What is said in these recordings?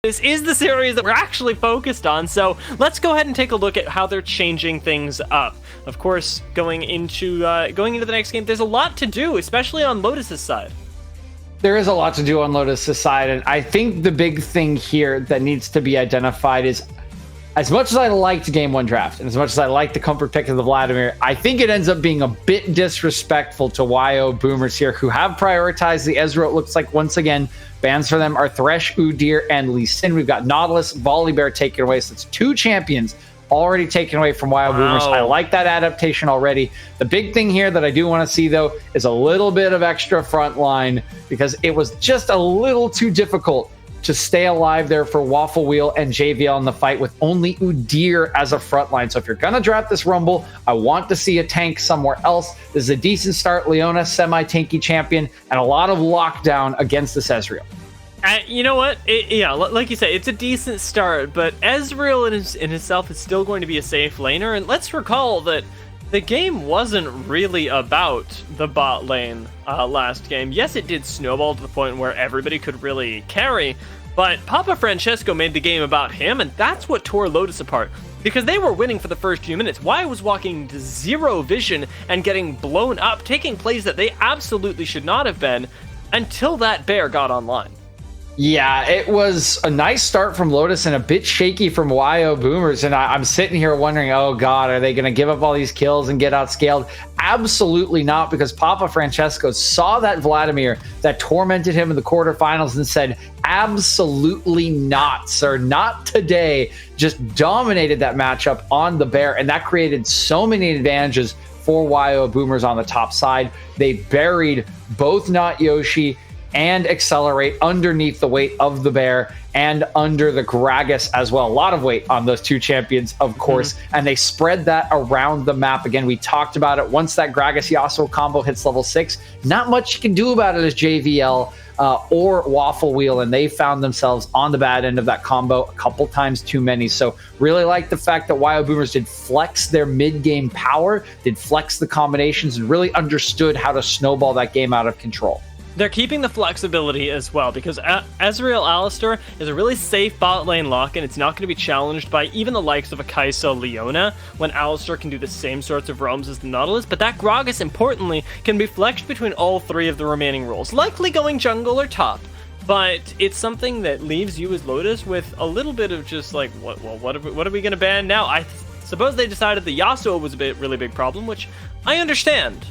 This is the series that we're actually focused on, so let's go ahead and take a look at how they're changing things up. Of course, going into the next game, there's a lot to do, especially on Lotus's side. There is a lot to do on Lotus's side, and I think the big thing here that needs to be identified is, as much as I liked Game 1 draft, and as much as I like the comfort pick of the Vladimir, I think it ends up being a bit disrespectful to WyoBoomers here, who have prioritized the Ezreal, it looks like, once again. Bans for them are Thresh, Udyr, and Lee Sin. We've got Nautilus, Volibear taken away, so it's 2 champions already taken away from WyoBoomers. Wow. I like that adaptation already. The big thing here that I do want to see, though, is a little bit of extra front line, because it was just a little too difficult to stay alive there for Waffle Wheel and JVL in the fight with only Udyr as a front line. So if you're going to draft this Rumble, I want to see a tank somewhere else. This is a decent start. Leona, semi-tanky champion, and a lot of lockdown against this Ezreal. You know what? Like you say, it's a decent start, but Ezreal in himself is still going to be a safe laner. And let's recall that the game wasn't really about the bot lane last game. Yes, it did snowball to the point where everybody could really carry, but Papa Francesco made the game about him, and that's what tore Lotus apart. Because they were winning for the first few minutes. Why was walking to zero vision and getting blown up, taking plays that they absolutely should not have been, until that bear got online. Yeah, it was a nice start from Lotus and a bit shaky from WyoBoomers. And I'm sitting here wondering, oh God, are they going to give up all these kills and get outscaled? Absolutely not, because Papa Francesco saw that Vladimir that tormented him in the quarterfinals and said, absolutely not, sir, not today. Just dominated that matchup on the bear, and that created so many advantages for WyoBoomers on the top side. They buried both Not Yoshi and Accelerate underneath the weight of the bear and under the Gragas as well. A lot of weight on those 2 champions, of course, and they spread that around the map. Again, we talked about it. Once that Gragas Yasuo combo hits level 6, not much you can do about it as JVL or Waffle Wheel, and they found themselves on the bad end of that combo a couple times too many. So really like the fact that WyoBoomers did flex their mid-game power, did flex the combinations, and really understood how to snowball that game out of control. They're keeping the flexibility as well, because Ezreal Alistar is a really safe bot lane lock, and it's not going to be challenged by even the likes of a Kai'Sa Leona, when Alistar can do the same sorts of roams as the Nautilus. But that Gragas, importantly, can be flexed between all 3 of the remaining roles, likely going jungle or top. But it's something that leaves you as Lotus with a little bit of just like, what are we going to ban now? I suppose they decided the Yasuo was a really big problem, which I understand.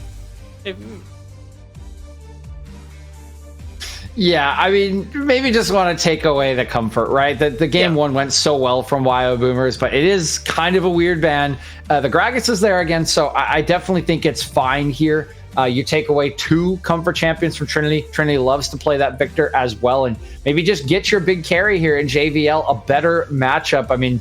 Yeah, I mean, maybe just want to take away the comfort, right? The game 1 went so well from WyoBoomers, but it is kind of a weird ban. The Gragas is there again, so I definitely think it's fine here. You take away 2 comfort champions from Trinity. Trinity loves to play that Victor as well, and maybe just get your big carry here in JVL, a better matchup. I mean,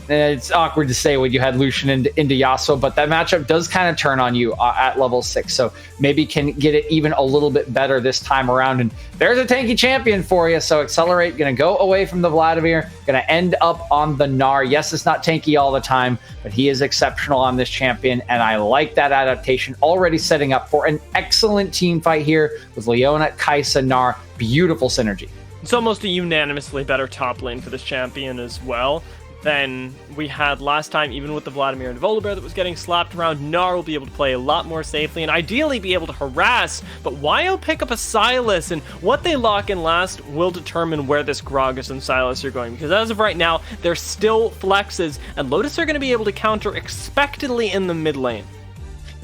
it's awkward to say when you had Lucian into Yasuo, but that matchup does kind of turn on you at level 6. So maybe can get it even a little bit better this time around. And there's a tanky champion for you. So Accelerate going to go away from the Vladimir, going to end up on the Gnar. Yes, it's not tanky all the time, but he is exceptional on this champion. And I like that adaptation, already setting up for an excellent team fight here with Leona, Kai'Sa, Gnar. Beautiful synergy. It's almost a unanimously better top lane for this champion as well than we had last time, even with the Vladimir and Volibear that was getting slapped around. Gnar will be able to play a lot more safely and ideally be able to harass, but Wyo pick up a Sylas, and what they lock in last will determine where this Gragas and Sylas are going, because as of right now, they're still flexes, and Lotus are going to be able to counter expectedly in the mid lane.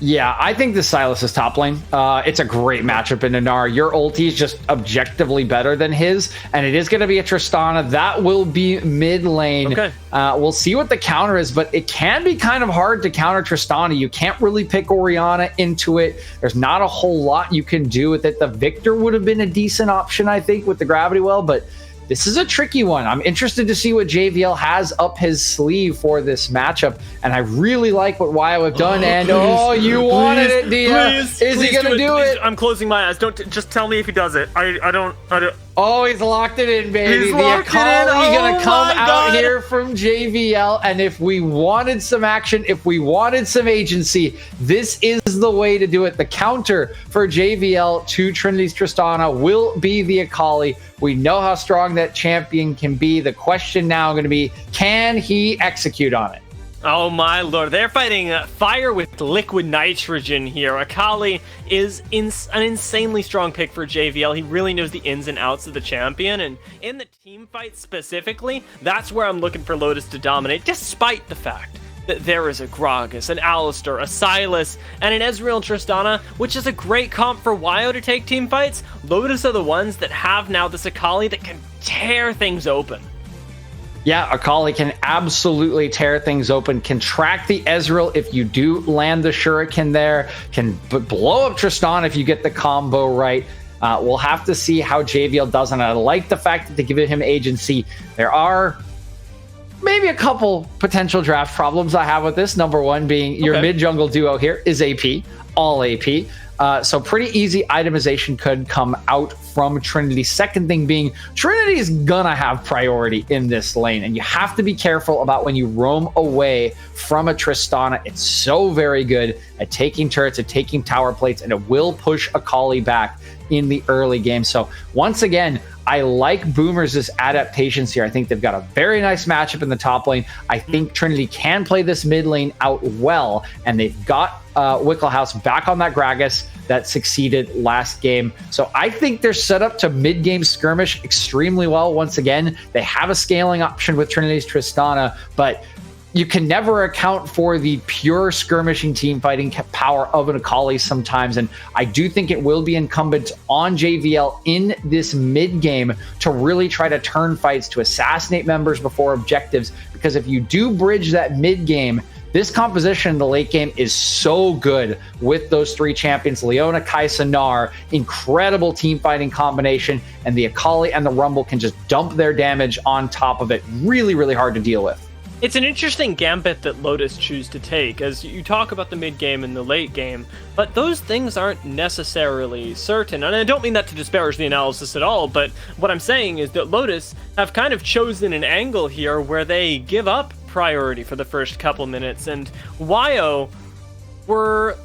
Yeah, I think the Sylas is top lane. It's a great matchup in Gnar. Your ulti is just objectively better than his, and it is going to be a Tristana. That will be mid lane. Okay. We'll see what the counter is, but it can be kind of hard to counter Tristana. You can't really pick Orianna into it. There's not a whole lot you can do with it. The Victor would have been a decent option, I think, with the Gravity Well, but this is a tricky one. I'm interested to see what JVL has up his sleeve for this matchup, and I really like what Wyo have done. You wanted it, Dia. Is he gonna do it? I'm closing my eyes. Don't just tell me if he does it. I don't. Oh, he's locked it in, baby. He's the locked it in. Akali gonna Oh come my out God. here from JVL, and if we wanted some action, if we wanted some agency, this is the way to do it. The counter for JVL to Trinity's Tristana will be the Akali. We know how strong that champion can be. The question now going to be, can he execute on it? Oh my lord, they're fighting fire with liquid nitrogen here. Akali is an insanely strong pick for JVL. He really knows the ins and outs of the champion, and in the team fight specifically, that's where I'm looking for Lotus to dominate, despite the fact that there is a Gragas, an Alistar, a Sylas, and an Ezreal and Tristana, which is a great comp for Wyo to take team fights. Lotus are the ones that have now this Akali that can tear things open. Yeah, Akali can absolutely tear things open, can track the Ezreal if you do land the Shuriken there, can blow up Tristan if you get the combo right. We'll have to see how JVL does, and I like the fact that they give him agency. There are maybe a couple potential draft problems I have with this. Number one being your mid-jungle duo here is AP, all AP. So pretty easy itemization could come out from Trinity. Second thing being, Trinity is gonna have priority in this lane, and you have to be careful about when you roam away from a Tristana. It's so very good at taking turrets, at taking tower plates, and it will push Akali back in the early game. So once again, I like Boomers' adaptations here. I think they've got a very nice matchup in the top lane. I think Trinity can play this mid lane out well, and they've got Wickelhouse back on that Gragas that succeeded last game. So I think they're set up to mid-game skirmish extremely well. Once again, they have a scaling option with Trinity's Tristana, but you can never account for the pure skirmishing team fighting power of an Akali sometimes, and I do think it will be incumbent on JVL in this mid-game to really try to turn fights, to assassinate members before objectives, because if you do bridge that mid-game, this composition in the late game is so good with those three champions, Leona, Kai'Sa, Gnar, incredible team fighting combination, and the Akali and the Rumble can just dump their damage on top of it. Really, really hard to deal with. It's an interesting gambit that Lotus choose to take, as you talk about the mid-game and the late game, but those things aren't necessarily certain. And I don't mean that to disparage the analysis at all, but what I'm saying is that Lotus have kind of chosen an angle here where they give up priority for the first couple minutes, and Wyo were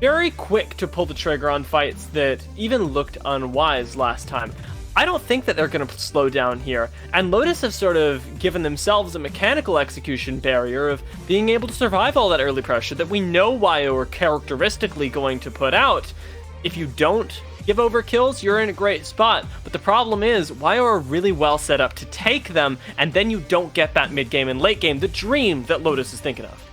very quick to pull the trigger on fights that even looked unwise last time. I don't think that they're going to slow down here, and Lotus have sort of given themselves a mechanical execution barrier of being able to survive all that early pressure that we know Wyo are characteristically going to put out. If you don't give over kills, you're in a great spot, but the problem is Wyo are really well set up to take them, and then you don't get that mid-game and late game, the dream that Lotus is thinking of.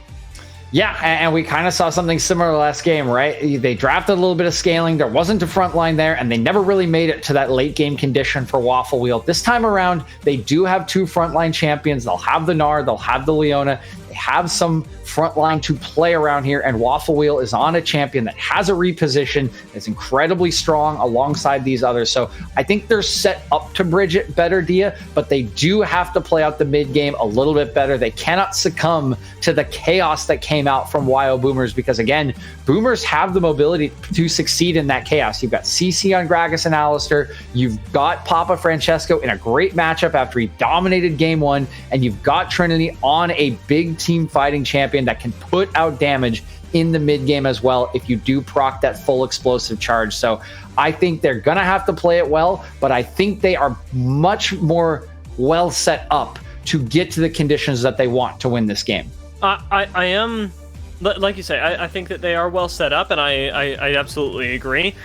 Yeah, and we kind of saw something similar last game, right? They drafted a little bit of scaling. There wasn't a front line there, and they never really made it to that late game condition for Waffle Wheel. This time around, they do have two frontline champions. They'll have the Gnar, they'll have the Leona. They have some front line to play around here, and Waffle Wheel is on a champion that has a reposition, that's incredibly strong alongside these others. So I think they're set up to bridge it better, Dia, but they do have to play out the mid game a little bit better. They cannot succumb to the chaos that came out from WyoBoomers, because again, Boomers have the mobility to succeed in that chaos. You've got CC on Gragas and Alistar. You've got Papa Francesco in a great matchup after he dominated game one, and you've got Trinity on a big team fighting champion that can put out damage in the mid game as well if you do proc that full explosive charge. So I think they're gonna have to play it well, but I think they are much more well set up to get to the conditions that they want to win this game. I am, like you say, I think that they are well set up, and I absolutely agree.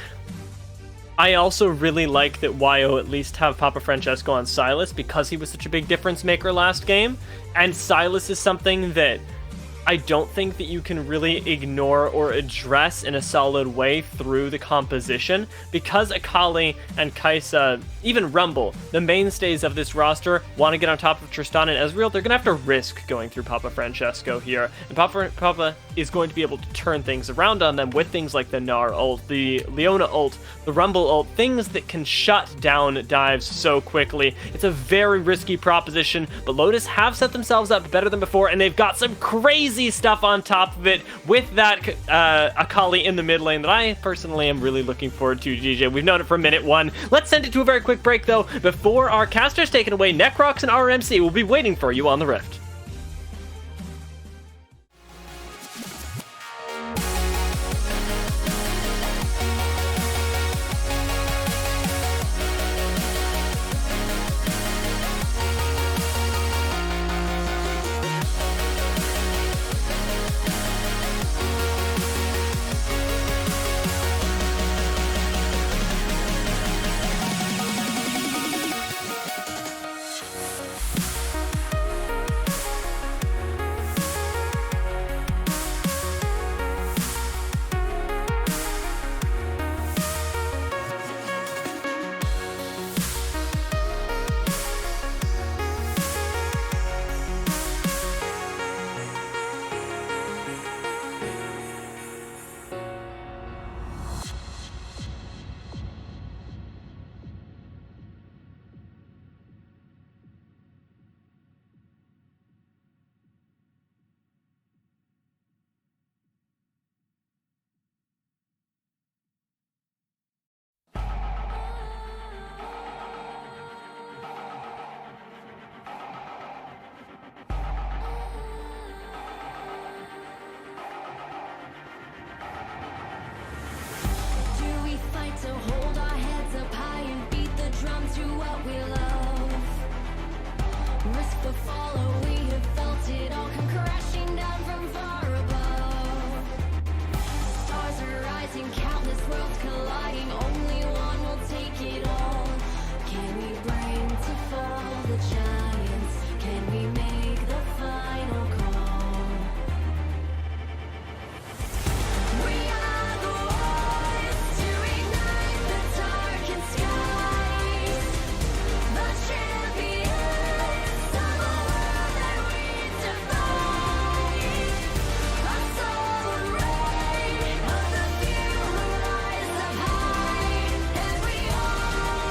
I also really like that Wyo at least have Papa Francesco on Sylas, because he was such a big difference maker last game, and Sylas is something that I don't think that you can really ignore or address in a solid way through the composition, because Akali and Kai'Sa, even Rumble, the mainstays of this roster, want to get on top of Tristan and Ezreal. They're going to have to risk going through Papa Francesco here, and Papa is going to be able to turn things around on them with things like the Gnar ult, the Leona ult, the Rumble ult, things that can shut down dives so quickly. It's a very risky proposition, but Lotus have set themselves up better than before, and they've got some crazy crazy stuff on top of it with that Akali in the mid lane that I personally am really looking forward to, GJ. We've known it from minute one. Let's send it to a very quick break, though, before our caster's taken away. Necrox and RMC will be waiting for you on the Rift. So hold our heads up high and beat the drums to what we love. Risk the follow, we have felt it all come crashing down from far above. Stars are rising, countless worlds colliding, only one will take it all. Can we bring to fall the giants? Can we make the final call? We are the ones to ignite the darkened skies, the champions of a world that we defy. A soul ray of the few who rise up high, and we all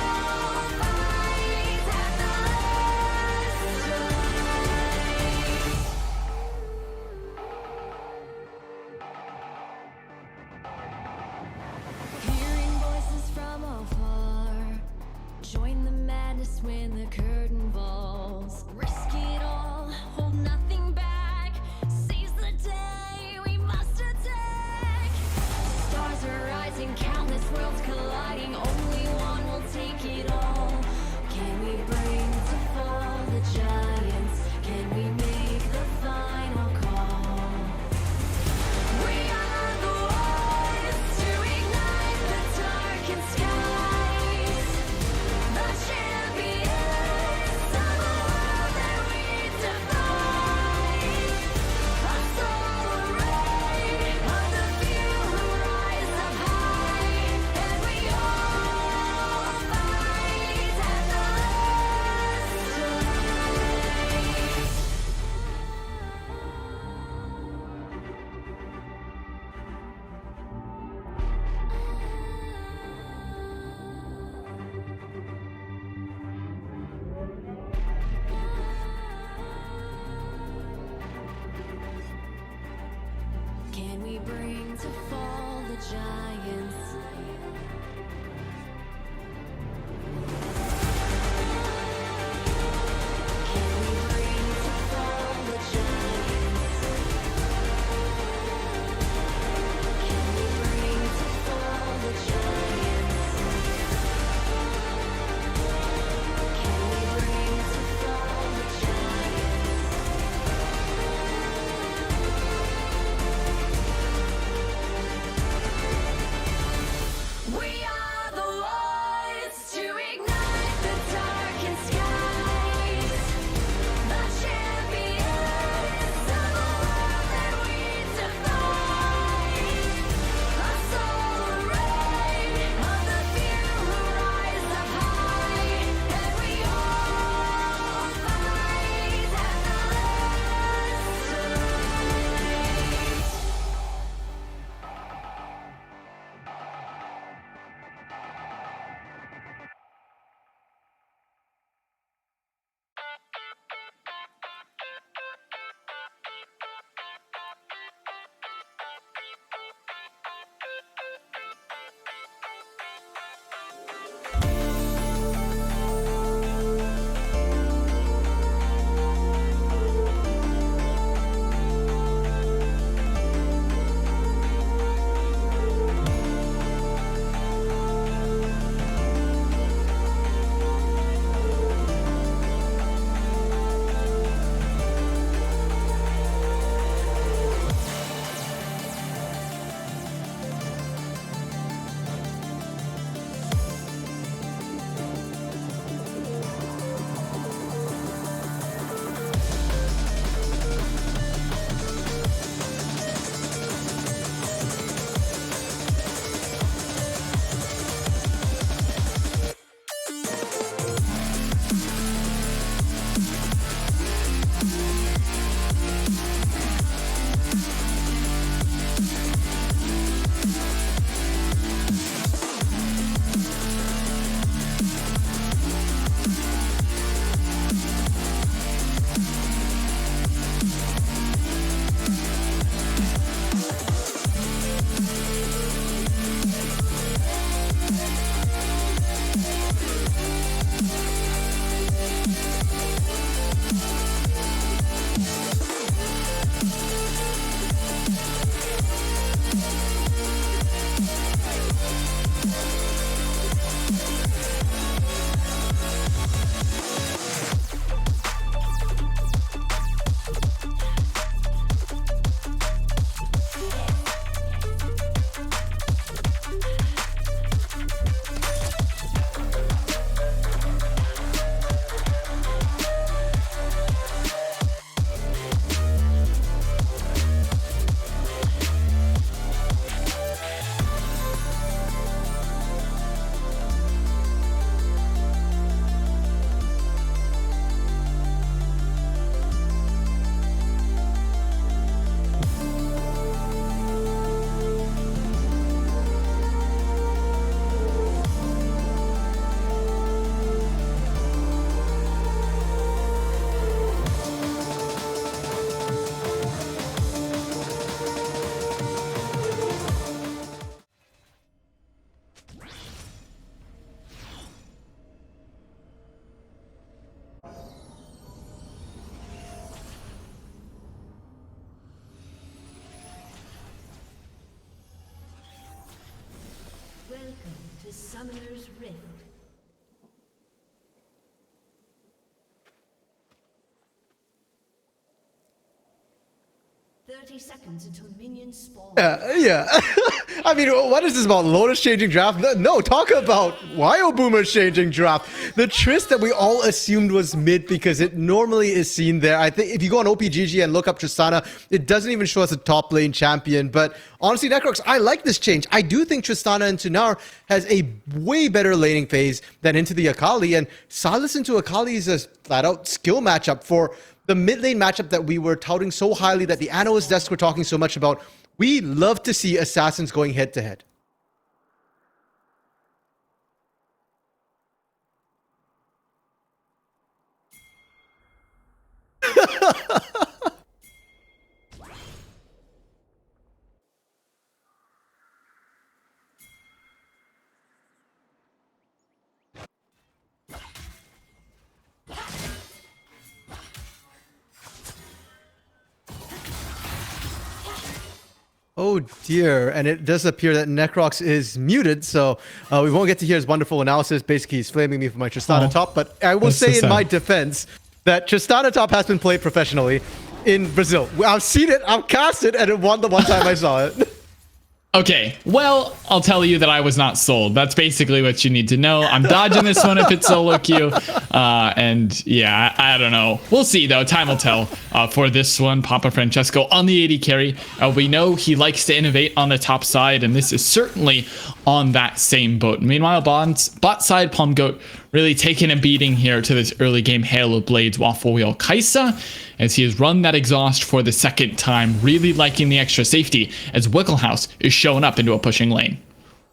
Summoner's Rift. 30 seconds until minions spawn. Yeah. I mean, what is this about? Lotus changing draft? No, talk about WyoBoomers changing draft. The Trist that we all assumed was mid because it normally is seen there. I think if you go on OPGG and look up Tristana, it doesn't even show us a top lane champion. But honestly, Necrox, I like this change. I do think Tristana into Nar has a way better laning phase than into the Akali. And Silas into Akali is a flat out skill matchup for the mid lane matchup that we were touting so highly, that the analyst desk were talking so much about. We love to see assassins going head to head. Oh dear, and it does appear that Necrox is muted, so we won't get to hear his wonderful analysis. Basically, he's flaming me for my Tristana top, but I will say in my defense that Tristana top has been played professionally in Brazil. I've seen it, I've cast it, and it won the one time I saw it. Okay, well, I'll tell you that I was not sold. That's basically what you need to know. I'm dodging this one if it's solo queue. And yeah, I don't know. We'll see, though. Time will tell for this one. Papa Francesco on the AD carry. We know he likes to innovate on the top side, and this is certainly on that same boat. Meanwhile, bot side, Palm Goat really taking a beating here to this early game Hail of Blades Waffle Wheel Kaisa, as he has run that exhaust for the second time, really liking the extra safety as Wickelhouse is showing up into a pushing lane.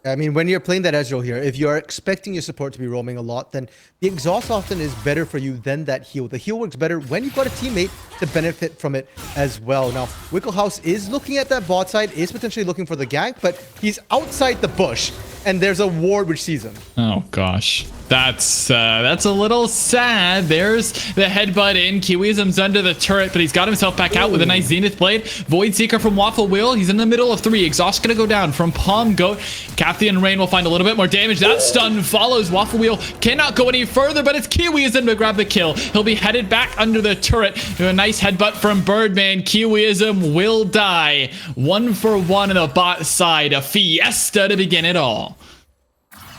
I mean, when you're playing that Ezreal here, if you're expecting your support to be roaming a lot, then the exhaust often is better for you than that heal. The heal works better when you've got a teammate to benefit from it as well. Now, Wickelhouse is looking at that bot side, is potentially looking for the gank, but he's outside the bush, and there's a ward which sees him. Oh gosh, that's a little sad. There's the headbutt in. Kiwism's under the turret, but he's got himself back out with a nice Zenith Blade. Void Seeker from Waffle Wheel. He's in the middle of 3. Exhaust gonna go down from Palm Goat. Kathy and Rain will find a little bit more damage. That stun follows. Waffle Wheel cannot go any further, but it's Kiwism to grab the kill. He'll be headed back under the turret. Do a nice headbutt from Birdman. Kiwism will die. 1 for 1 on the bot side. A fiesta to begin it all.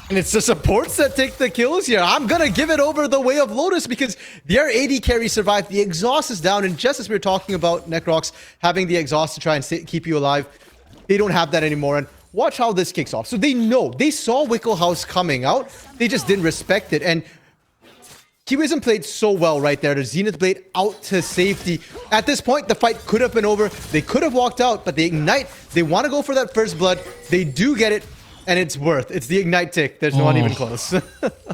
And it's the supports that take the kills here. I'm going to give it over the way of Lotus because their AD carry survived. The exhaust is down. And just as we were talking about Necrox having the exhaust to try and keep you alive, they don't have that anymore. And watch how this kicks off. So they know. They saw Wickelhouse coming out. They just didn't respect it. And Kiwism played so well right there. The Zenith Blade out to safety. At this point, the fight could have been over. They could have walked out, but they ignite. They want to go for that first blood. They do get it. And it's worth. It's the ignite tick. There's no one even close.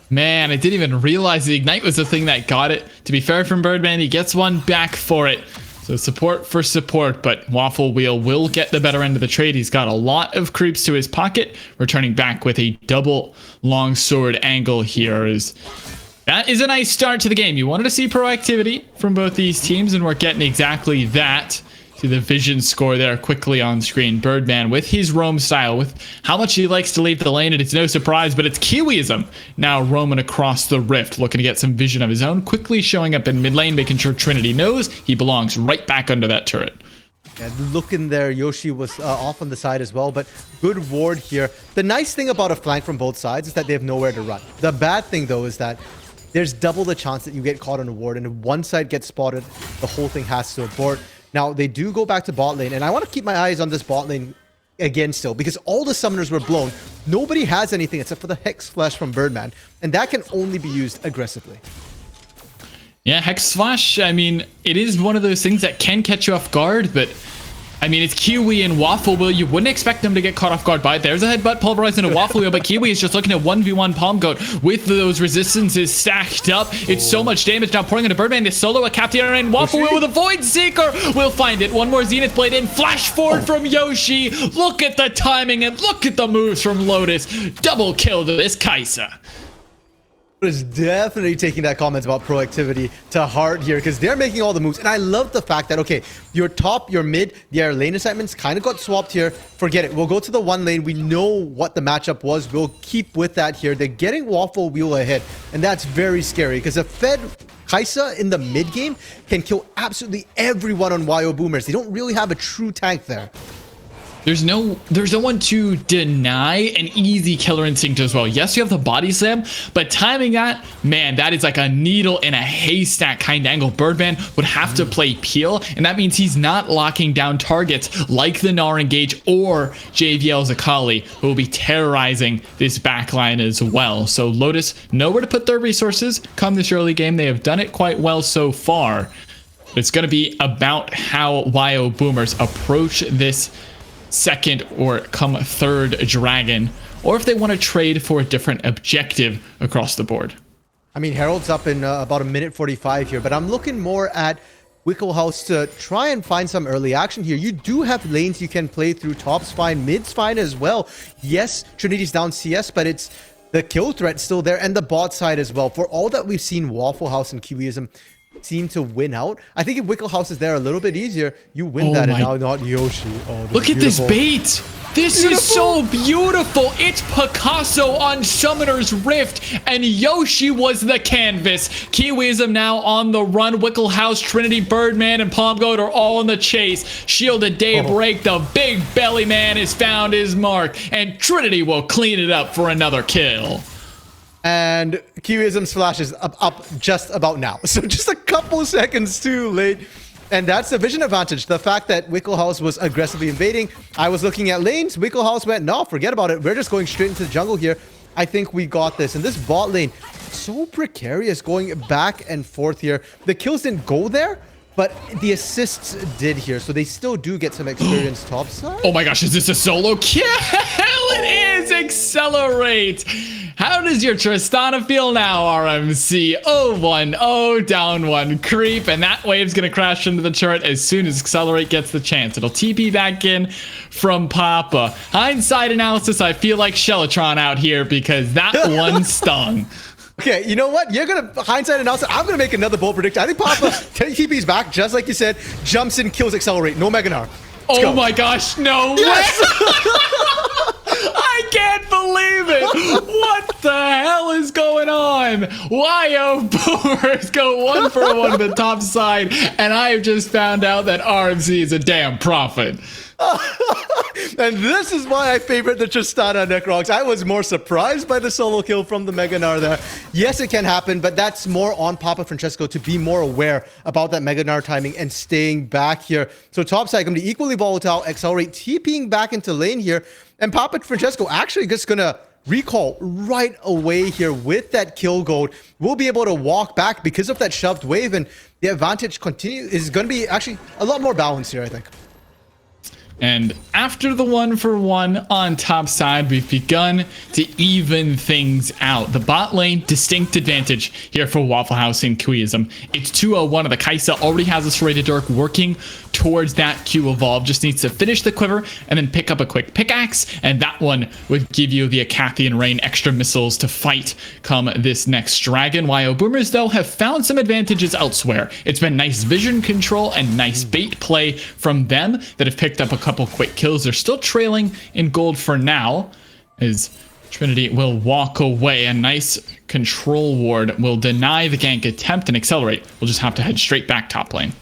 Man, I didn't even realize the ignite was the thing that got it. To be fair from Birdman, he gets one back for it. So support for support, but Waffle Wheel will get the better end of the trade. He's got a lot of creeps to his pocket, returning back with a double longsword angle here. That is a nice start to the game. You wanted to see proactivity from both these teams, and we're getting exactly that. See the vision score there quickly on screen. Birdman with his roam style, with how much he likes to leave the lane, and it's no surprise, but it's Kiwism now roaming across the rift, looking to get some vision of his own, quickly showing up in mid lane, making sure Trinity knows he belongs right back under that turret. Yeah, look in there. Yoshi was off on the side as well, but good ward here. The nice thing about a flank from both sides is that they have nowhere to run. The bad thing, though, is that there's double the chance that you get caught on a ward, and if one side gets spotted, the whole thing has to abort. Now, they do go back to bot lane, and I want to keep my eyes on this bot lane again still, because all the summoners were blown. Nobody has anything except for the Hex Flash from Birdman, and that can only be used aggressively. Yeah, Hex Flash, I mean, it is one of those things that can catch you off guard, but I mean, it's Kiwi and Waffle Wheel. You wouldn't expect them to get caught off guard by it. There's a headbutt pulverizing a Waffle Wheel, but Kiwi is just looking at 1v1 Palm Goat with those resistances stacked up. It's so much damage now pouring into Birdman. They solo a Captain and Waffle Wheel with a Void Seeker. We'll find it. One more Zenith Blade in. Flash forward from Yoshi. Look at the timing and look at the moves from Lotus. Double kill to this Kaisa. is definitely taking that comment about proactivity to heart here because they're making all the moves. And I love the fact that, okay, your top, your mid, their lane assignments kind of got swapped here. Forget it. We'll go to the one lane. We know what the matchup was. We'll keep with that here. They're getting Waffle Wheel ahead. And that's very scary because a Fed Kaisa in the mid game can kill absolutely everyone on WyoBoomers. They don't really have a true tank there. There's no one to deny an easy killer instinct as well. Yes, you have the body slam, but timing that, man, that is like a needle in a haystack kind of angle. Birdman would have to play Peel, and that means he's not locking down targets like the Gnar Engage or JVL's Akali, who will be terrorizing this backline as well. So Lotus, nowhere to put their resources come this early game. They have done it quite well so far. It's going to be about how WyoBoomers approach this second or come third dragon, or if they want to trade for a different objective across the board. I mean, Herald's up in about 1:45 here, but I'm looking more at Wickelhouse to try and find some early action here. You do have lanes you can play through. Top's fine, mid's fine as well. Yes, Trinity's down CS, but it's the kill threat still there, and the bot side as well. For all that we've seen Waffle House and Kiwism seem to win out, I think if Wickelhouse is there a little bit easier, you win that, and now not Yoshi. Oh, look at this bait. This is so beautiful. It's Picasso on Summoner's Rift, and Yoshi was the canvas. Kiwism now on the run. Wickelhouse, Trinity, Birdman, and Palmgoat are all in the chase. Shielded Daybreak, the big belly man has found his mark, and Trinity will clean it up for another kill. And Kiwism's flash is up just about now. So just a couple seconds too late. And that's the vision advantage. The fact that Wickelhouse was aggressively invading. I was looking at lanes. Wickelhouse went, no, forget about it. We're just going straight into the jungle here. I think we got this. And this bot lane, so precarious going back and forth here. The kills didn't go there, but the assists did here. So they still do get some experience topside. Oh my gosh, is this a solo kill? It is! Accelerate! How does your Tristana feel now, RMC? Oh, 1, oh, down 1, creep, and that wave's gonna crash into the turret as soon as Accelerate gets the chance. It'll TP back in from Papa. Hindsight analysis, I feel like Shellatron out here because that one stung. Okay, you know what? You're going to hindsight analysis. I'm going to make another bold prediction. I think Papa TP's back, just like you said, jumps in, kills Accelerate. No Mega Gnar. Oh my gosh, no Yes! way! I can't believe it! What the hell is going on? WyoBoomers go 1-for-1 to the top side, and I have just found out that RMC is a damn prophet. And this is why I favorite the Tristana Necrox. I was more surprised by the solo kill from the Mega Gnar there. Yes, it can happen, but that's more on Papa Francesco to be more aware about that Mega Gnar timing and staying back here. So top side going to be equally volatile. Accelerate TPing back into lane here. And Papa Francesco actually just going to recall right away here with that kill gold. We'll be able to walk back because of that shoved wave, and the advantage is going to be actually a lot more balanced here, I think. And after the 1-for-1 on top side, we've begun to even things out. The bot lane, distinct advantage here for Waffle House and Kiwism. It's 2-0-1 of the Kaisa, already has a Serrated Dirk working towards that Q evolve. Just needs to finish the quiver and then pick up a quick pickaxe, and that one would give you the Acathian Rain extra missiles to fight come this next dragon. WyoBoomers, though, have found some advantages elsewhere. It's been nice vision control and nice bait play from them that have picked up a couple quick kills. They're still trailing in gold for now, as Trinity will walk away. A nice control ward will deny the gank attempt, and Accelerate will just have to head straight back top lane.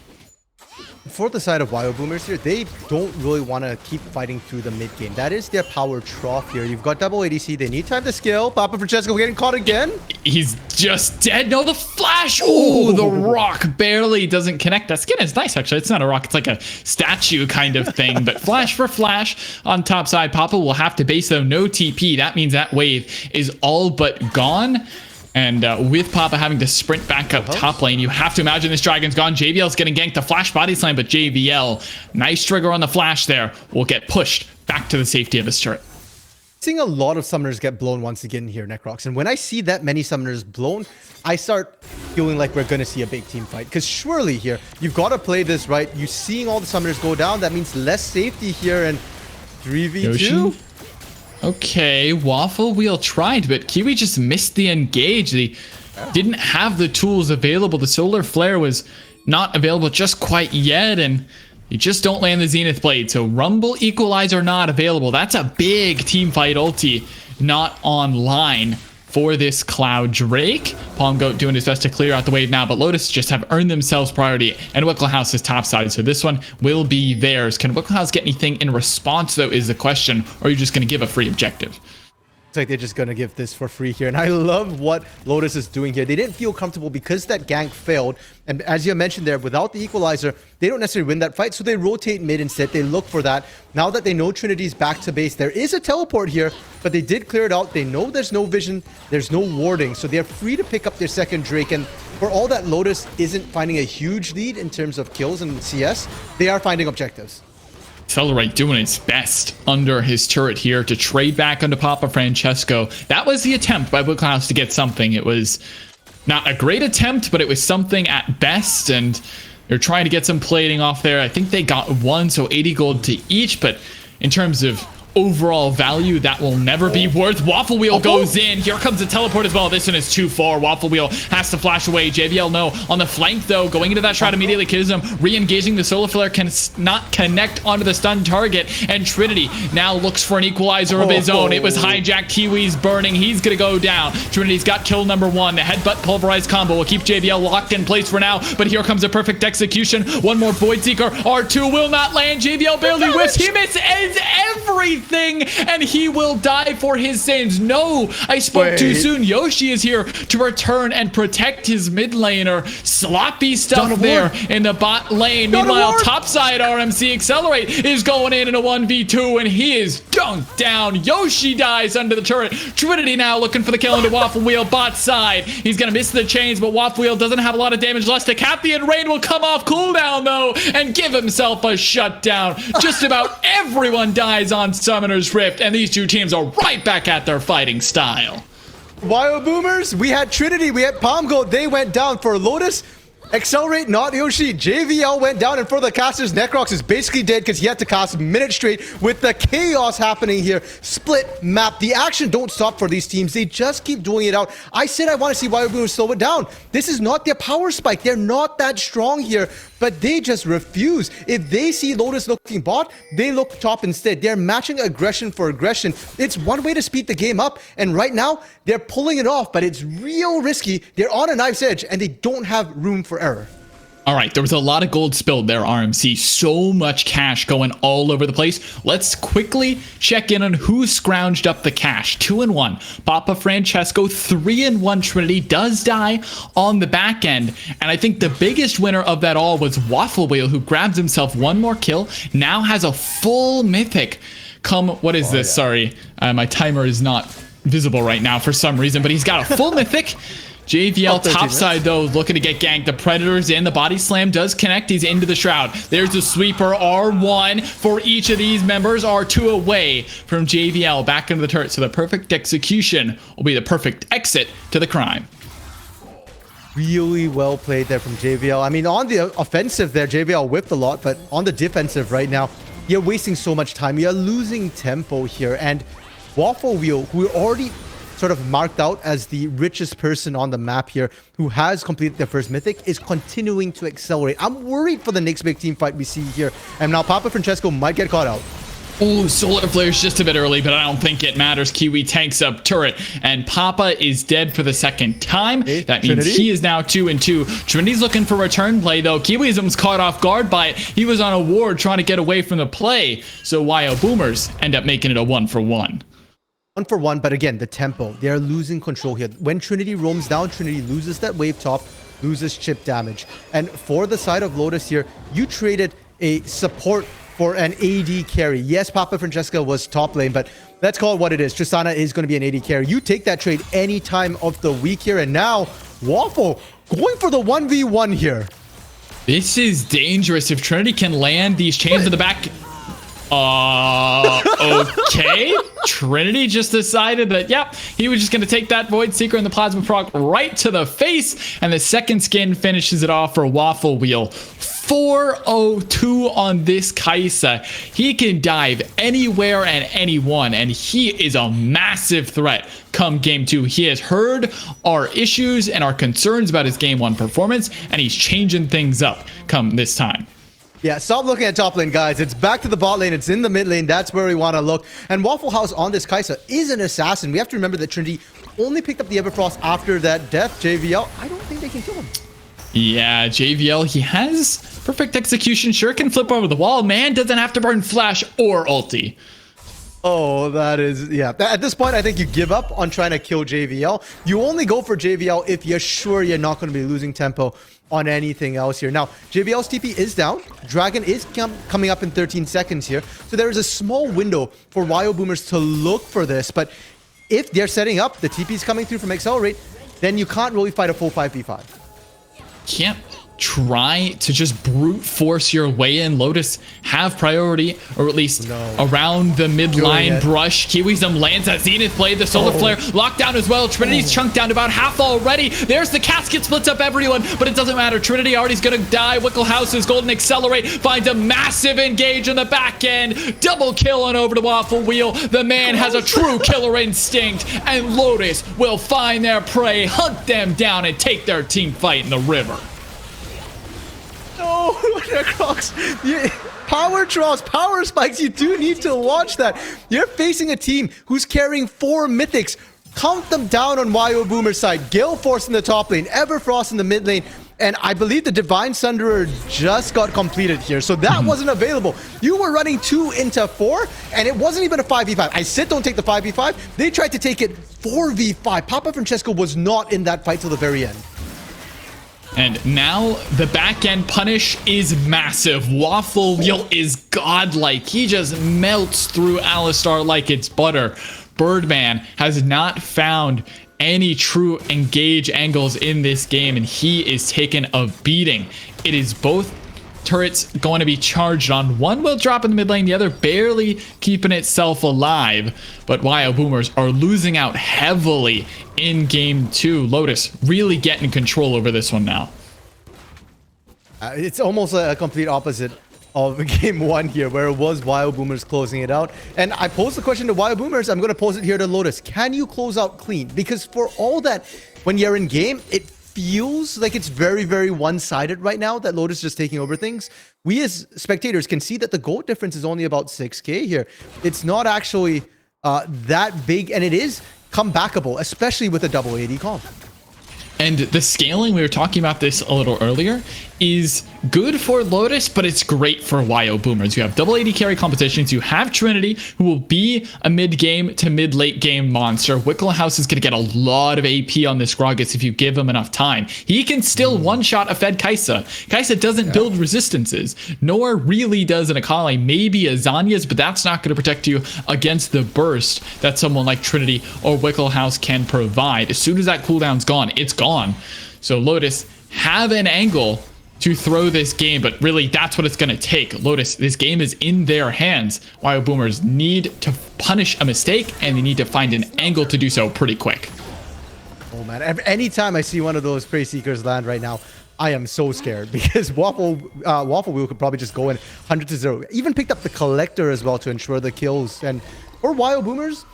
For the side of WyoBoomers here, they don't really want to keep fighting through the mid game. That is their power trough here. You've got double ADC. They need time to scale. Papa Francesco getting caught again. He's just dead. No, the flash. Oh, the rock barely doesn't connect. That skin is nice, actually. It's not a rock. It's like a statue kind of thing. But flash for flash on top side. Papa will have to base, though. No TP. That means that wave is all but gone. And with Papa having to sprint back up top lane, you have to imagine this dragon's gone. JVL's getting ganked. The flash body slam, but JVL, nice trigger on the flash there, will get pushed back to the safety of his turret. Seeing a lot of summoners get blown once again here, Necrox. And when I see that many summoners blown, I start feeling like we're going to see a big team fight. Because surely here, you've got to play this right. You're seeing all the summoners go down. That means less safety here, and 3v2. Yoshi? Okay, Waffle Wheel tried, but Kiwi just missed the engage. They didn't have the tools available. The Solar Flare was not available just quite yet, and you just don't land the Zenith Blade. So Rumble Equalizer not available. That's a big team fight ulti not online for this Cloud Drake. Palm Goat doing his best to clear out the wave now, but Lotus just have earned themselves priority, and Wicklehouse is topside, so this one will be theirs. Can Wicklehouse get anything in response, though, is the question, or are you just going to give a free objective? It's like they're just going to give this for free here. And I love what Lotus is doing here. They didn't feel comfortable because that gank failed. And as you mentioned there, without the equalizer, they don't necessarily win that fight. So they rotate mid instead. They look for that. Now that they know Trinity's back to base, there is a teleport here, but they did clear it out. They know there's no vision. There's no warding. So they're free to pick up their second Drake. And for all that Lotus isn't finding a huge lead in terms of kills and CS, they are finding objectives. Accelerate doing its best under his turret here to trade back onto Papa Francesco. That was the attempt by Wicklehouse to get something. It was not a great attempt, but it was something at best, and they're trying to get some plating off there. I think they got one, so 80 gold to each, but in terms of overall value, that will never be worth. Waffle Wheel goes in. Here comes the teleport as well. This one is too far. Waffle Wheel has to flash away. JVL no. On the flank though, going into that shroud immediately kills him. Re-engaging the Solar Flare can not connect onto the stun target, and Trinity now looks for an equalizer of his own. It was hijacked. Kiwi's burning. He's gonna go down. Trinity's got kill number one. The headbutt pulverized combo will keep JVL locked in place for now, but here comes a perfect execution. One more Void Seeker. R2 will not land. JVL barely whiffs. He misses everything, and he will die for his sins. No, I spoke too soon. Yoshi is here to return and protect his mid laner. Sloppy stuff there in the bot lane. Meanwhile, topside RMC Accelerate is going in a 1v2, and he is dunked down. Yoshi dies under the turret. Trinity now looking for the kill into Waffle Wheel bot side. He's gonna miss the chains, but Waffle Wheel doesn't have a lot of damage left. The Cathian Rain will come off cooldown though and give himself a shutdown. Just about everyone dies on Summoner's Rift, and these two teams are right back at their fighting style. WyoBoomers, we had Trinity, we had Palm Goat, they went down for Lotus. Accelerate, not Yoshi. JVL went down, and for the casters, Necrox is basically dead because he had to cast minutes straight with the chaos happening here. Split map. The action don't stop for these teams. They just keep doing it out. I said I want to see WyoBoomers slow it down. This is not their power spike. They're not that strong here, but they just refuse. If they see Lotus looking bot, they look top instead. They're matching aggression for aggression. It's one way to speed the game up, and right now, they're pulling it off, but it's real risky. They're on a knife's edge, and they don't have room for error. All right, there was a lot of gold spilled there, RMC. So much cash going all over the place. Let's quickly check in on who scrounged up the cash. 2-1. Papa Francesco. 3-1. Trinity does die on the back end. And I think the biggest winner of that all was Waffle Wheel, who grabs himself one more kill. Now has a full mythic. What is this? Sorry, my timer is not visible right now for some reason, but he's got a full mythic. JVL topside though, looking to get ganked. The Predator's in. The body slam does connect. He's into the shroud. There's the sweeper. R1 for each of these members. R2 away from JVL back into the turret. So the perfect execution will be the perfect exit to the crime. Really well played there from JVL. I mean, on the offensive there, JVL whipped a lot, but on the defensive right now, you're wasting so much time. You're losing tempo here, and Waffle Wheel, who already sort of marked out as the richest person on the map here, who has completed their first mythic, is continuing to accelerate. I'm worried for the next big team fight we see here, and now Papa Francesco might get caught out. Oh, Solar Flare's just a bit early, but I don't think it matters. Kiwi tanks up turret, and Papa is dead for the second time. That means he is now 2-2. Trinity's looking for return play, though. Kiwi's almost caught off guard by it. He was on a ward trying to get away from the play, so WyoBoomers end up making it a 1-for-1. 1-for-1, but again, the tempo. They're losing control here. When Trinity roams down, Trinity loses that wave top, loses chip damage. And for the side of Lotus here, you traded a support for an AD carry. Yes, Papa Francesca was top lane, but let's call it what it is. Tristana is going to be an AD carry. You take that trade any time of the week here, and now Waffle going for the 1v1 here. This is dangerous. If Trinity can land these chains in the back... okay. Trinity just decided that, yep, he was just going to take that Void Seeker and the Plasma Proc right to the face, and the second skin finishes it off for Waffle Wheel. 402 on this Kaisa. He can dive anywhere and anyone, and he is a massive threat come game 2. He has heard our issues and our concerns about his game 1 performance, and he's changing things up come this time. Yeah, stop looking at top lane, guys. It's back to the bot lane. It's in the mid lane. That's where we want to look. And Waffle House on this Kaisa is an assassin. We have to remember that Trinity only picked up the Everfrost after that death. JVL, I don't think they can kill him. Yeah, JVL, he has perfect execution. Sure can flip over the wall. Man doesn't have to burn flash or ulti. Oh, that is, yeah. At this point, I think you give up on trying to kill JVL. You only go for JVL if you're sure you're not going to be losing tempo on anything else here. Now, JVL's TP is down. Dragon is coming up in 13 seconds here. So there is a small window for WyoBoomers to look for this. But if they're setting up, the TP is coming through from Accelerate, then you can't really fight a full 5v5. Can't try to just brute force your way in. Lotus have priority, or at least around the mid line brush. Kiwism lands that Zenith play, the solar flare locked down as well. Trinity's chunked down to about half already. There's the casket, splits up everyone, but it doesn't matter. Trinity already's gonna die. Wicklehouse's golden accelerate finds a massive engage on the back end. Double kill on over to Waffle Wheel. The man has a true killer instinct, and Lotus will find their prey, hunt them down, and take their team fight in the river. No, Necrox. Power draws, power spikes. You do need to watch that. You're facing a team who's carrying 4 mythics. Count them down on WyoBoomer's side. Gale Force in the top lane, Everfrost in the mid lane, and I believe the Divine Sunderer just got completed here, so that wasn't available. You were running 2 into 4, and it wasn't even a 5v5. I said don't take the 5v5. They tried to take it 4v5. Papa Francesco was not in that fight till the very end. And now the back end punish is massive. Waffle Wheel is godlike. He just melts through Alistar like it's butter. Birdman has not found any true engage angles in this game, and he is taking a beating. It is both turrets going to be charged on. One will drop in the mid lane, the other barely keeping itself alive. But WyoBoomers are losing out heavily in game 2. Lotus really getting control over this one now. It's almost a complete opposite of game 1 here, where it was WyoBoomers closing it out. And I posed the question to WyoBoomers. I'm going to pose it here to Lotus. Can you close out clean? Because for all that, when you're in game, it feels like it's very, very one-sided right now, that Lotus is just taking over things. We as spectators can see that the gold difference is only about 6k here. It's not actually that big, and it is comebackable, especially with a double AD comp. And the scaling, we were talking about this a little earlier, is good for Lotus, but it's great for WyoBoomers. You have double AD carry competitions. You have Trinity, who will be a mid-game to mid-late game monster. Wicklehouse is going to get a lot of AP on this Gragas if you give him enough time. He can still one-shot a Fed Kaisa. Kaisa doesn't build resistances, nor really does an Akali. Maybe a Zanya's, but that's not going to protect you against the burst that someone like Trinity or Wicklehouse can provide. As soon as that cooldown's gone, it's gone. So Lotus have an angle to throw this game, but really that's what it's going to take. Lotus, this game is in their hands. WyoBoomers need to punish a mistake, and they need to find an angle to do so pretty quick. Oh man, anytime I see one of those Prey Seekers land right now, I am so scared, because Waffle Wheel could probably just go in 100-0. Even picked up the Collector as well to ensure the kills. And for WyoBoomers,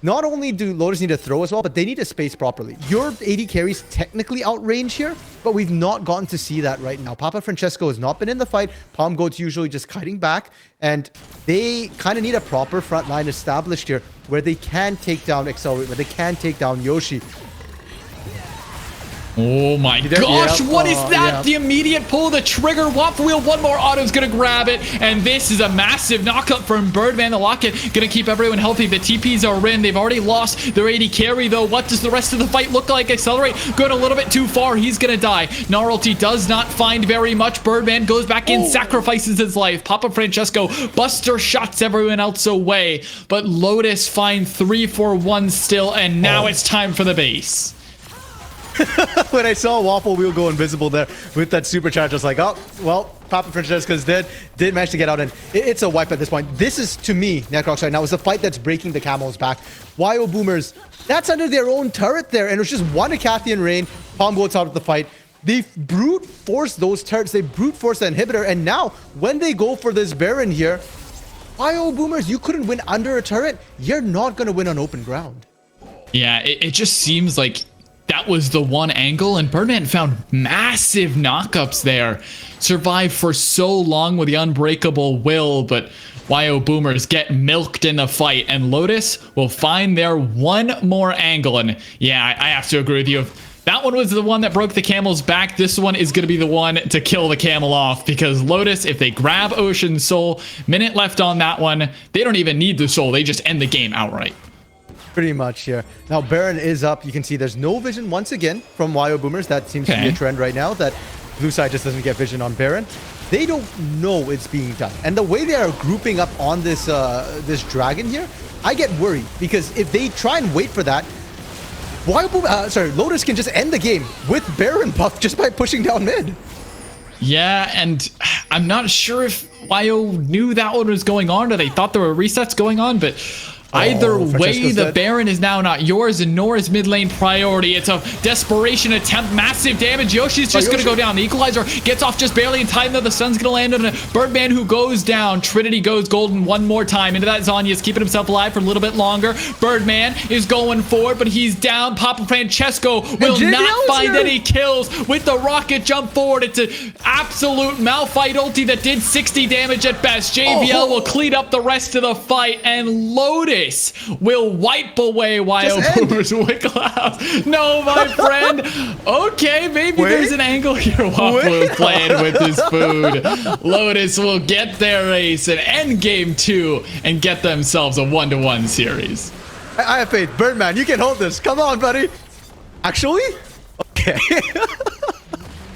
not only do Lotus need to throw as well, but they need to space properly. Your AD carries technically outrange here, but we've not gotten to see that right now. Papa Francesco has not been in the fight. Palm Goat's usually just kiting back, and they kind of need a proper front line established here where they can take down Accelerate, where they can take down Yoshi. Oh my gosh, what is that? The immediate pull, the trigger, Waffle Wheel, one more auto's gonna grab it, and this is a massive knockup from Birdman. The Locket gonna keep everyone healthy. The TPs are in. They've already lost their AD carry, though. What does the rest of the fight look like? Accelerate going a little bit too far. He's gonna die. Gnarlty does not find very much. Birdman goes back in, sacrifices his life. Papa Francesco Buster shots everyone else away, but Lotus find 3-4-1 still, and now it's time for the base. When I saw Waffle Wheel go invisible there with that supercharge, I was like, oh, well, Papa Francesco's dead. Did manage to get out, and it's a wipe at this point. This is, to me, Necrox right now, is the fight that's breaking the Camel's back. WyoBoomers, that's under their own turret there, and it was just one Acathian Rain. Palm Goat's out of the fight. They brute force those turrets. They brute force the inhibitor. And now, when they go for this Baron here, WyoBoomers, you couldn't win under a turret. You're not going to win on open ground. Yeah, it just seems like that was the one angle, and Birdman found massive knockups there. Survived for so long with the unbreakable will, but WyoBoomers get milked in the fight, and Lotus will find their one more angle. And yeah, I have to agree with you. That one was the one that broke the camel's back. This one is going to be the one to kill the camel off, because Lotus, if they grab Ocean's Soul, minute left on that one, they don't even need the soul. They just end the game outright. Pretty much here. Now, Baron is up. You can see there's no vision once again from WyoBoomers. That seems to be a trend right now, that blue side just doesn't get vision on Baron. They don't know it's being done. And the way they are grouping up on this this dragon here, I get worried, because if they try and wait for that, Lotus can just end the game with Baron buff just by pushing down mid. Yeah, and I'm not sure if Wyo knew that one was going on, or they thought there were resets going on, but either way, the Baron is now not yours, and nor is mid lane priority. It's a desperation attempt, massive damage. Yoshi's just going to go down. The equalizer gets off just barely in time, though. The sun's going to land on a Birdman who goes down. Trinity goes golden one more time. Into that, Zanya's keeping himself alive for a little bit longer. Birdman is going forward, but he's down. Papa Francesco will not find any kills with the rocket jump forward. It's an absolute Malphite ulti that did 60 damage at best. JVL will clean up the rest of the fight, and Lotus will wipe away WyoBoomers with Clouds. No, my friend. Okay, maybe there's an angle here. Waffle is playing with his food. Lotus will get their ace and end game 2 and get themselves a 1-1 series. I have faith. Birdman, you can hold this. Come on, buddy. Actually? Okay.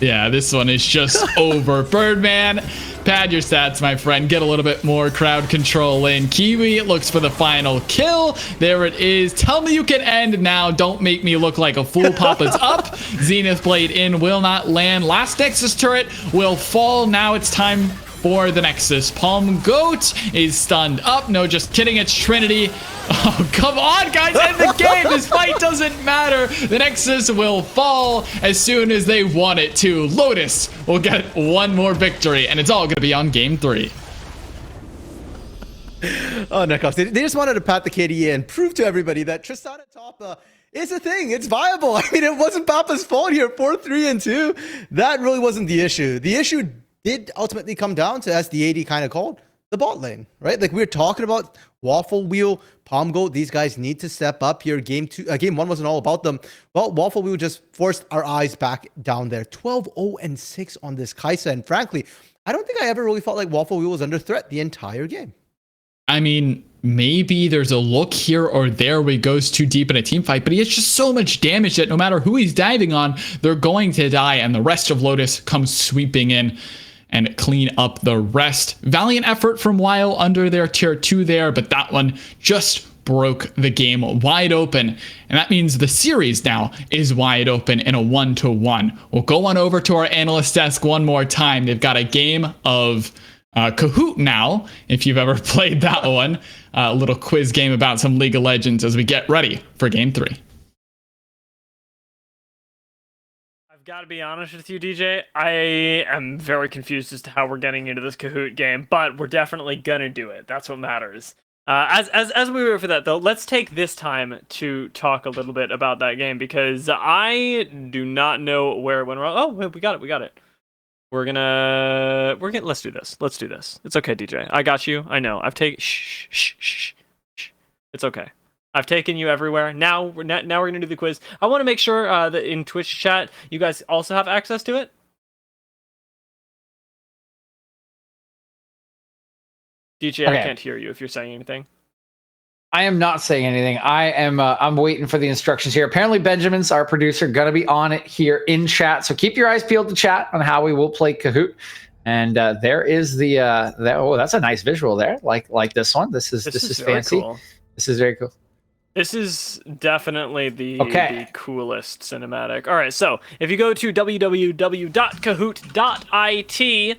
Yeah, this one is just over. Birdman, pad your stats, my friend. Get a little bit more crowd control in. Kiwi looks for the final kill. There it is. Tell me you can end now. Don't make me look like a fool. Papa's up. Zenith Blade in will not land. Last Nexus turret will fall. Now it's time for the Nexus. Palm Goat is stunned up. No, just kidding. It's Trinity. Oh, come on, guys. End the game. This fight doesn't matter. The Nexus will fall as soon as they want it to. Lotus will get one more victory, and it's all going to be on game 3. Oh, Nekrox. They just wanted to pat the KDA and prove to everybody that Tristan at top is a thing. It's viable. I mean, it wasn't Papa's fault here. 4-3 and 2. That really wasn't the issue. The issue did ultimately come down to, as the AD kind of called, the bot lane, right? Like we were talking about Waffle Wheel, Palm Goat. These guys need to step up here. Game 1 wasn't all about them. Well, Waffle Wheel just forced our eyes back down there. 12-0-6 on this Kai'Sa. And frankly, I don't think I ever really felt like Waffle Wheel was under threat the entire game. I mean, maybe there's a look here or there where he goes too deep in a team fight, but he has just so much damage that no matter who he's diving on, they're going to die, and the rest of Lotus comes sweeping in and clean up the rest. Valiant effort from Wyo under their tier 2 there, but that one just broke the game wide open. And that means the series now is wide open in a 1-1. We'll go on over to our analyst desk one more time. They've got a game of Kahoot now, if you've ever played that one. A little quiz game about some League of Legends as we get ready for game 3. Got to be honest with you, DJ. I am very confused as to how we're getting into this Kahoot game, but we're definitely gonna do it. That's what matters. As we wait for that, though, let's take this time to talk a little bit about that game, because I do not know where it went wrong. Oh, we got it. Let's do this. It's okay, DJ. I got you. I know. I've taken. Shh. It's okay. I've taken you everywhere. Now we're gonna do the quiz. I want to make sure that in Twitch chat you guys also have access to it. DJ, okay. I can't hear you if you're saying anything. I am not saying anything. I'm waiting for the instructions here. Apparently Benjamin's our producer, gonna be on it here in chat. So keep your eyes peeled to chat on how we will play Kahoot. And there is the that's a nice visual there. Like this one. This is fancy. Cool. This is very cool. This is definitely the coolest cinematic. All right, so if you go to www.kahoot.it,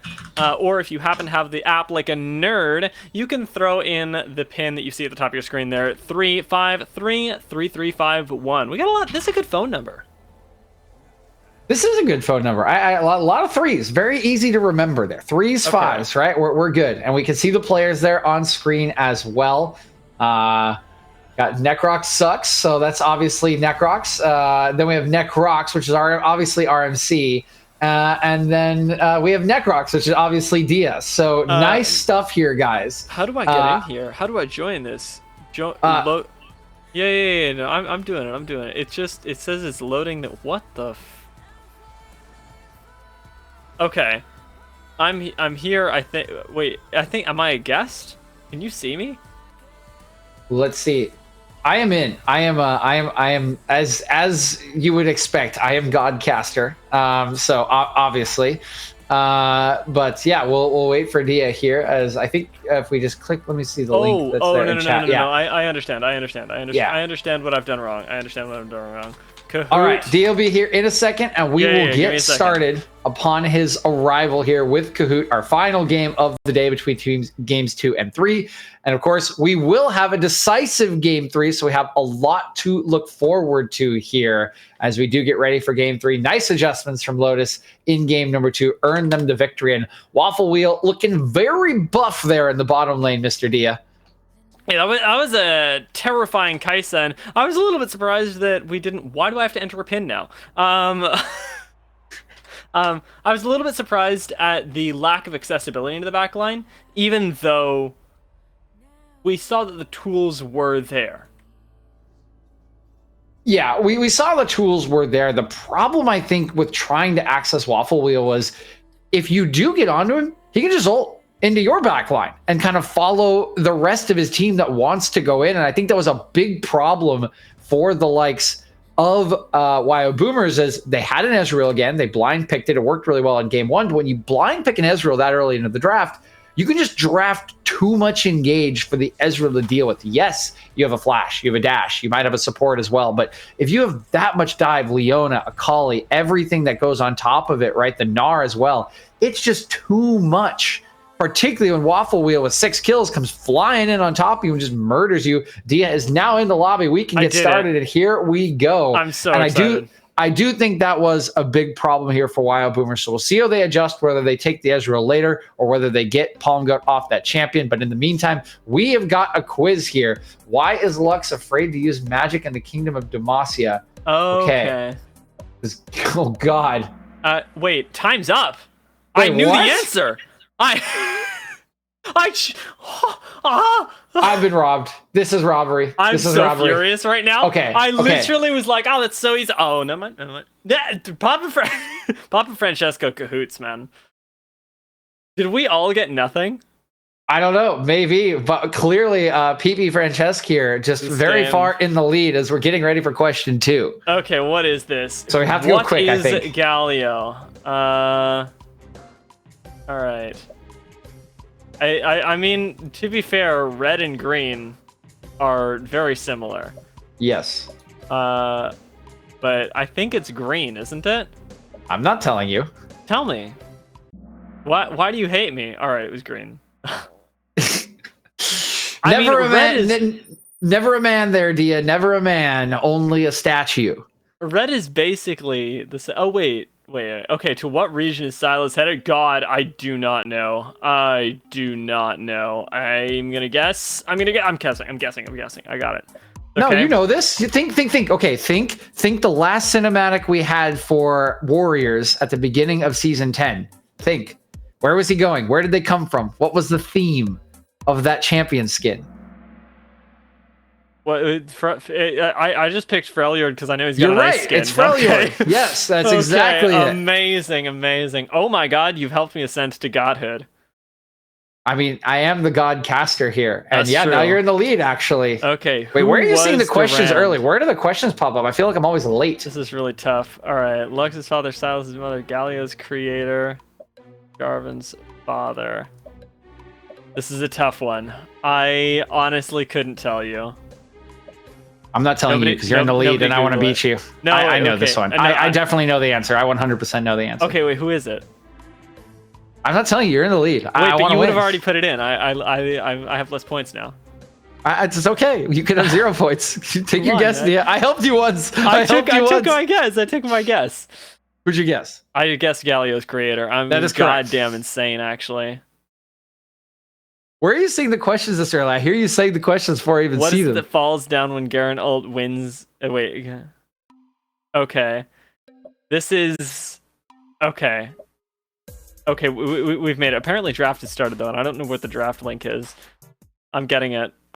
or if you happen to have the app like a nerd, you can throw in the pin that you see at the top of your screen there, 353-3351. We got a lot. This is a good phone number. This is a good phone number. A lot of threes. Very easy to remember there. Threes, Okay. fives, right? We're good. And we can see the players there on screen as well. Got Necrox sucks, so that's obviously Necrox. Then we have Necrox, which is obviously RMC. And then we have Necrox, which is obviously Dia. So nice stuff here, guys. How do I get in here? How do I join this? Yeah. No, I'm doing it. It says it's loading. What the? Okay, I'm here. I think. Wait, am I a guest? Can you see me? Let's see. I am in. I am as you would expect. I am Godcaster. So obviously, but yeah, we'll wait for Dia here. As I think if we just click, let me see the link that's there in chat. No. I understand. Yeah. I understand what I've done wrong. Kahoot. All right, Dia will be here in a second, and we will give me get a second. started upon his arrival here with Kahoot, our final game of the day between games 2 and 3. And of course, we will have a decisive game 3, so we have a lot to look forward to here as we do get ready for game 3. Nice adjustments from Lotus in game number 2 earned them the victory. And Waffle Wheel looking very buff there in the bottom lane, Mr. Dia. Yeah, that was a terrifying Kaisa, and I was a little bit surprised that we didn't. Why do I have to enter a pin now? I was a little bit surprised at the lack of accessibility into the back line, even though we saw that the tools were there. Yeah, we saw the tools were there. The problem, I think, with trying to access Waffle Wheel was if you do get onto him, he can just ult into your back line and kind of follow the rest of his team that wants to go in. And I think that was a big problem for the likes of WyoBoomers, as they had an Ezreal again. They blind picked it. It worked really well in game 1. But when you blind pick an Ezreal that early into the draft, you can just draft too much engage for the Ezreal to deal with. Yes, you have a flash, you have a dash, you might have a support as well. But if you have that much dive, Leona, Akali, everything that goes on top of it, right? The Gnar as well, it's just too much. Particularly when Waffle Wheel with 6 kills comes flying in on top of you and just murders you. Dia is now in the lobby. We can get started, and here we go. I'm so excited. I do think that was a big problem here for WyoBoomers. So we'll see how they adjust, whether they take the Ezreal later or whether they get Palm Gut off that champion. But in the meantime, we have got a quiz here. Why is Lux afraid to use magic in the Kingdom of Demacia? Okay. Oh, God. Wait, time's up. Wait, I knew what? the answer. I've been robbed. This is robbery. I'm this is so robbery. furious right now. Okay, I okay. literally was like, oh, that's so easy. Oh, no, man. Papa Francesco Cahoots, man. Did we all get nothing? I don't know, maybe, but clearly PP Francesco here just very far in the lead as we're getting ready for question 2. Okay, what is this? So we have to go quick, I think. What is Galio? All right. I mean, to be fair, red and green are very similar. Yes. But I think it's green, isn't it? I'm not telling you. Tell me. Why do you hate me? All right, it was green. Never a man there, Dia. Never a man, only a statue. Red is basically the. Oh wait. Okay, to what region is Silas headed? God, I do not know. I'm gonna guess. I'm guessing. I got it. No, Okay. you know this. You think. Okay, think the last cinematic we had for Warriors at the beginning of season 10. Think. Where was he going? Where did they come from? What was the theme of that champion skin? What? I just picked Freljord because I know he's got You're a nice right. skin. It's Freljord. Okay. Yes, that's Okay, exactly it. Amazing. Oh my God, you've helped me ascend to godhood. I mean, I am the god caster here. And That's yeah, now true. you're in the lead, actually. Okay. Wait, where are you seeing the was questions Ram? early? Where do the questions pop up? I feel like I'm always late. This is really tough. All right. Lux's father, Silas' mother, Galio's creator, Jarvan's father. This is a tough one. I honestly couldn't tell you. I'm not telling you because you're in the lead and I want to beat you. No, I know okay. this one. No, I definitely know the answer. I 100% know the answer. Okay, wait, who is it? I'm not telling you. You're in the lead. Wait, I but want you to would win. have already put it in. I have less points now. It's okay. You could have 0 points. Take your on, guess. man. Yeah, I helped you once. I took helped you my once. guess. I took my guess. Who'd you guess? I guess Galio's creator. I'm That is correct. goddamn insane, actually. Where are you seeing the questions this early? I hear you saying the questions before I even What see is it them. that falls down when Garen ult wins? Wait. Okay. This is... Okay. Okay, we've made it. Apparently draft has started, though, and I don't know what the draft link is. I'm getting it.